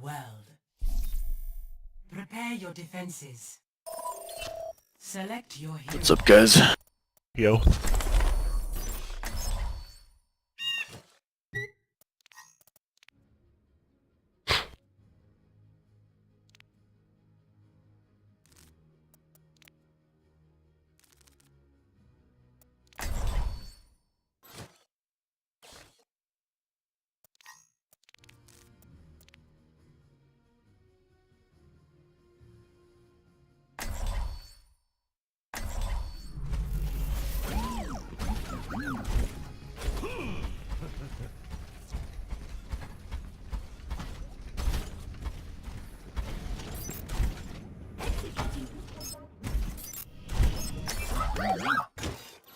world. Prepare your defenses. Select your hero. What's up, guys? Yo.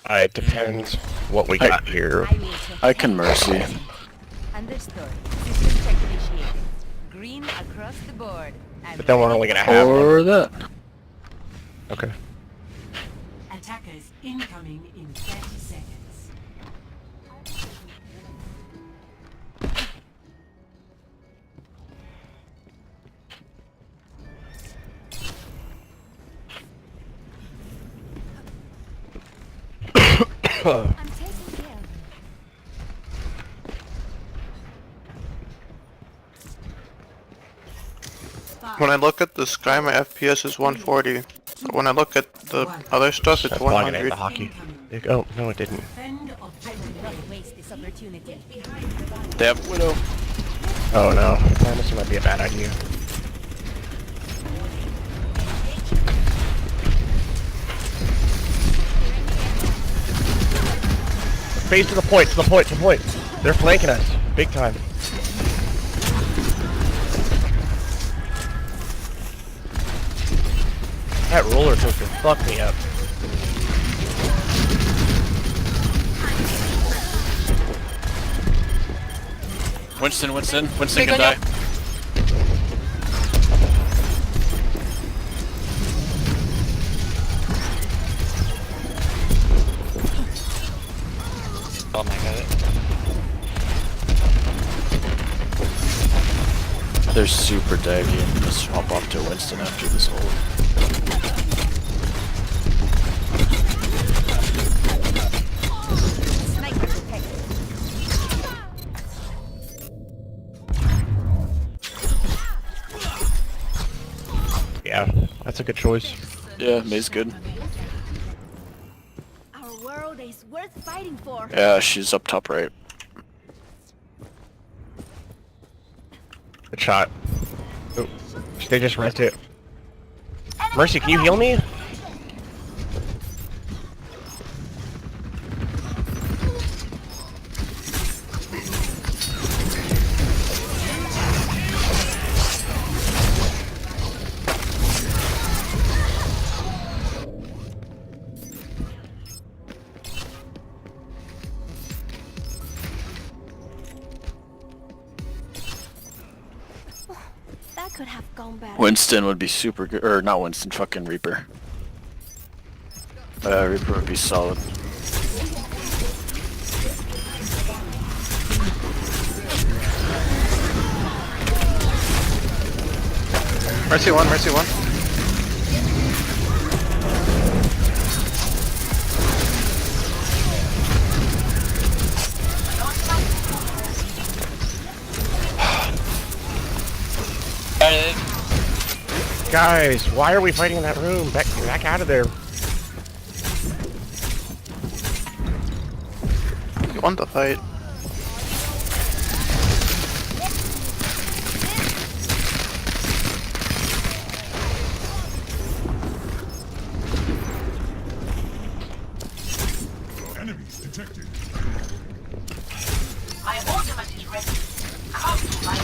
It depends what we got here. I can mercy. Understood. System check initiated. Green across the board. But then we're only gonna have Or one. that. Okay. Attackers incoming in 30 seconds. I'm taking care. When I look at the sky, my FPS is 140. But when I look at the other stuff, it's That's logging in 100. the hockey. Oh, no it didn't. Defend I objective. will not waste this opportunity. They have Widow. Oh no. This might be a bad idea. Phase to the point, to the point, to the point. They're flanking us. Big time. That roller coaster fucked me up. Winston can die. Oh my god. They're super daggy. Let's hop off to Winston after this whole. Sniper detected. Yeah, that's a good choice. Yeah, May's good. Our world is worth fighting for. Yeah, she's up top right. Good shot. Oh, they just rest it. Mercy, can you heal me? That could have gone bad. Winston would be super good, or not Winston, fucking Reaper. Reaper would be solid. Mercy 1, Mercy 1. Guys, why are we fighting in that room? Back out of there. You want the fight. Enemies detected. My ultimate is ready. Come to my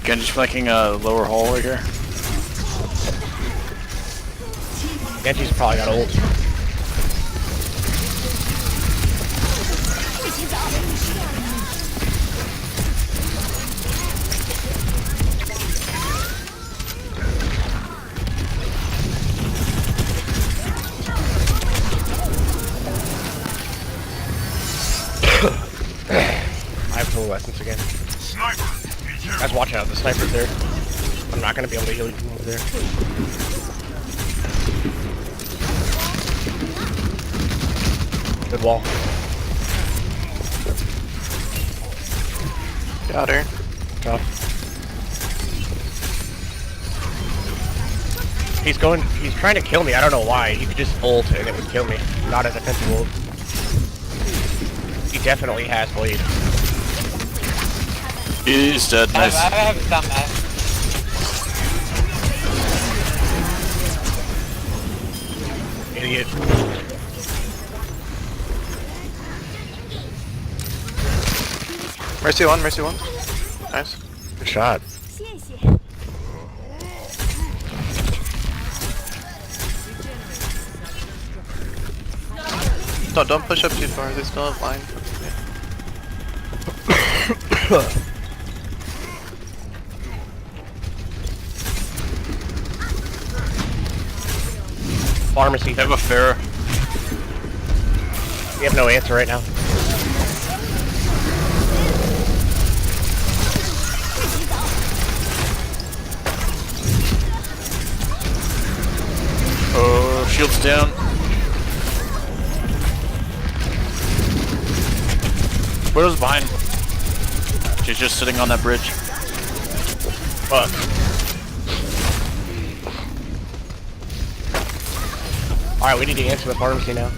Genji's flanking lower hall right here. Genji's probably got ult. Coalescence again. Sniper, be careful. Guys, watch out. The sniper's there. I'm not gonna be able to heal you from over there. Good wall. Got her. Tough. He's trying to kill me. I don't know why. He could just ult and it would kill me. Not as defensive ult. He definitely has blade. He's dead. I Nice. have some. Idiot. Mercy one, Mercy one. Nice. Good shot. No, don't push up too far. They still have line. Pharmacy. They have a fair. We have no answer right now. Oh, shield's down. Widow's behind. She's just sitting on that bridge. Fuck. Alright, we need to answer the pharmacy now.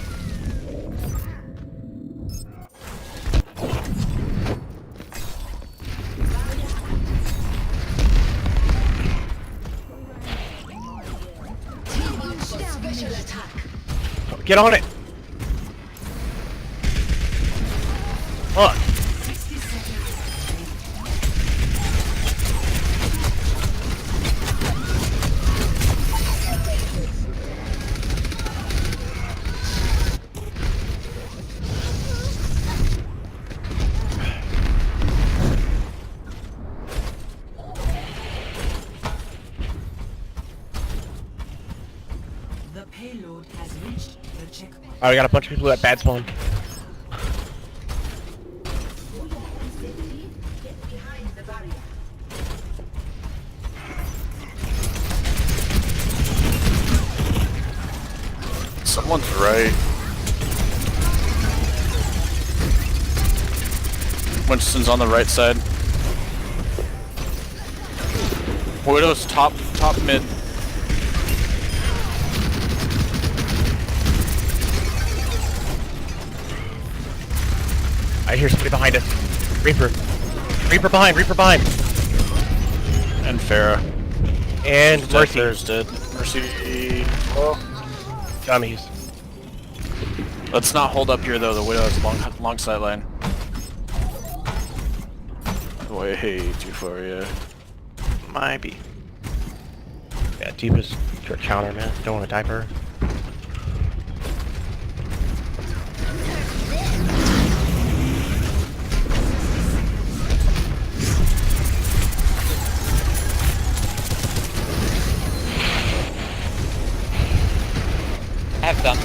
Get on it! Fuck. The payload has reached the checkpoint. Alright, we got a bunch of people at bad spawn. Someone's right. Winston's on the right side. Widow's top mid. I hear somebody behind us. Reaper. Reaper behind, Reaper behind. And Farah. And Mercy. Farah's dead. Mercy. Dummies. Let's not hold up here though. The Widow has long sight line. Way too far, yeah. Might be. Yeah, deepest counter, man. Don't want to die for her. I have some.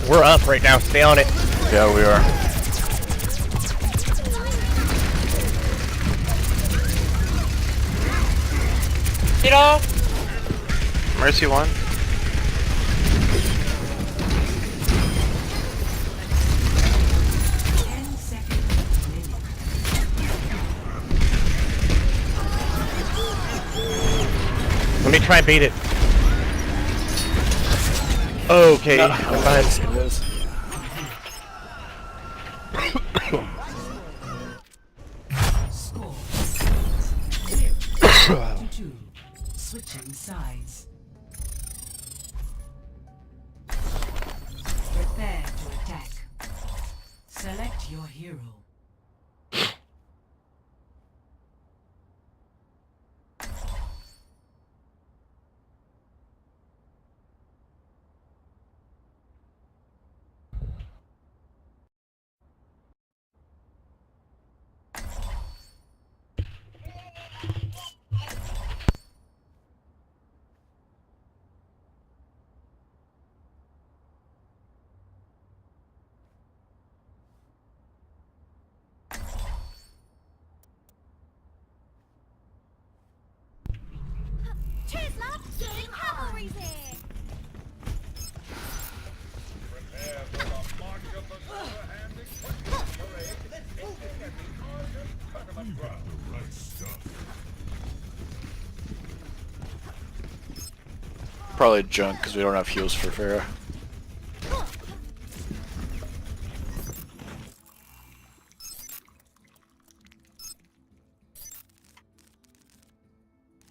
We're up right now. Stay on it. Yeah, we are. Get off! Mercy one. Let me try and bait it. Okay. No. I'm behind. Score 0-2. Switching sides. Prepare to attack. Select your hero. Probably junk because we don't have heals for Pharah.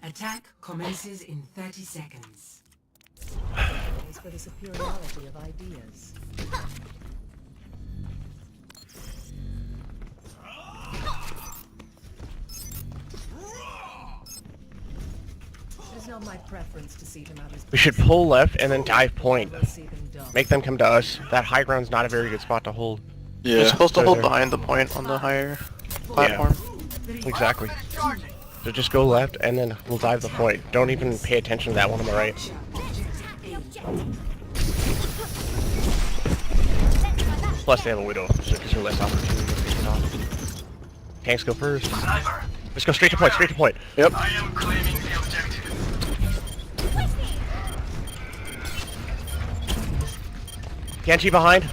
Attack commences in 30 seconds. It's for the superiority of ideas. It is not my preference to see them out as We should pull left and then dive point. will see them dumb. Make them come to us. That high ground's not a very good spot to hold. Yeah. You're supposed to hold There. behind the point on the higher platform. Exactly. So just go left and then we'll dive the point. Don't even pay attention to that one on the right. Plus they have a widow, so it gives her less opportunity to pick it off. Tanks go first. Let's go straight to point, straight to point. Yep. I am claiming the objective. Genji behind.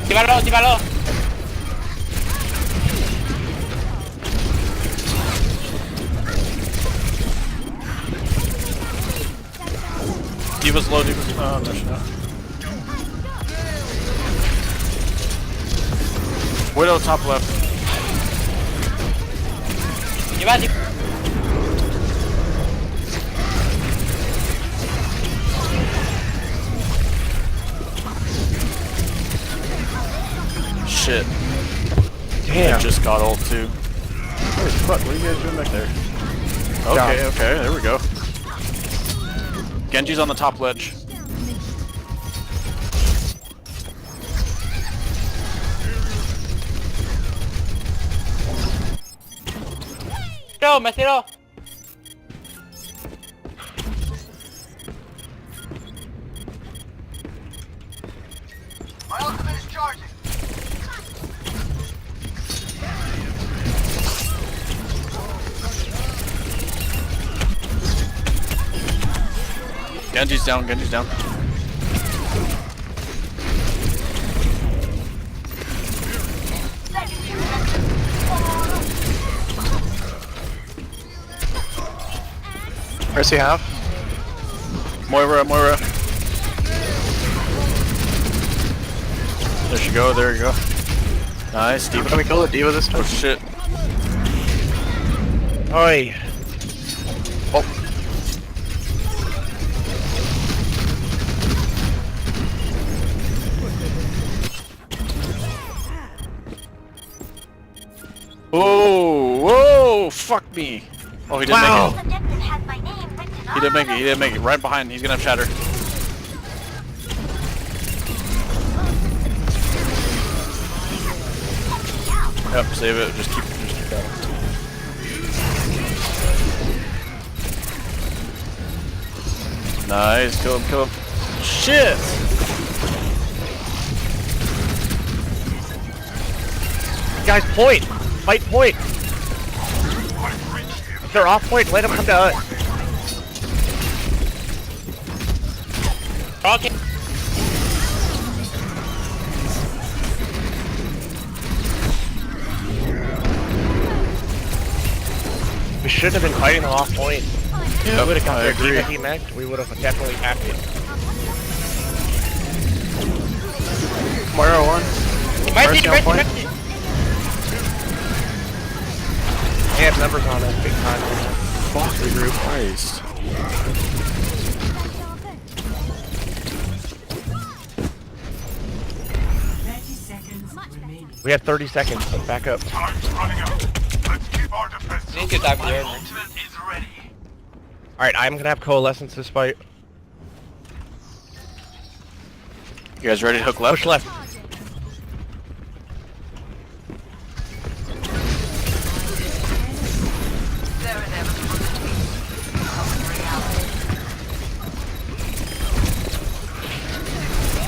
Tíralo, tíralo. D.Va's low, D.Va's oh, no, she's not. Widow top left. Diva, Diva. Shit. Damn. I just got ult too. Holy fuck, what are you guys doing back there? Okay, Down. okay, there we go. Genji's on the top ledge. Tiro, me tiro. My ultimate is charging. Genji's down, Genji's down. Mercy half. Moira, Moira. There she go, there you go. Nice, Can D.Va. we kill the D.Va this Oh time? shit. Oi. Oh. Whoa, whoa, fuck me. Oh, he didn't Wow. make it. He didn't make it, he didn't make it. Right behind, he's gonna have shatter. Yep, save it, just keep going. Nice, kill him, kill him. Shit! Guys, point! Fight point! If they're off point, let them come to us. Okay. We shouldn't have been fighting them off point. Yeah, We would have got I their agree. D.Va mech, we would have definitely hacked it. Moira 1. Mercy, on mercy, point. mercy. They have numbers on us, big time. Fuck the group, Christ. 30 seconds remaining. We have 30 seconds, let's back up. Time's running out. Let's keep our defense. Need to die for the My armor. ultimate is ready. Alright, I'm gonna have coalescence this fight. You guys ready to hook left? Push left.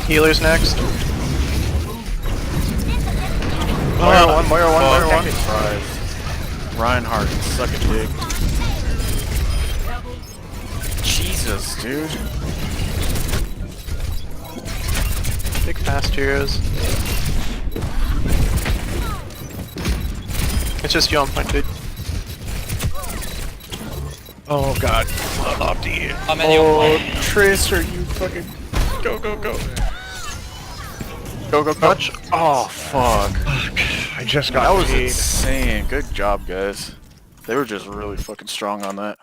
Healer's next. Moira one. Reinhardt, suck a dick. Jesus, dude. Big fast heroes. It's just you on point, dude. Oh god. Up to you. I'm in your Tracer, you fucking... Go, go, go. Go, go, go. Oh, fuck. I just got That was paid. insane. Good job, guys. They were just really fucking strong on that.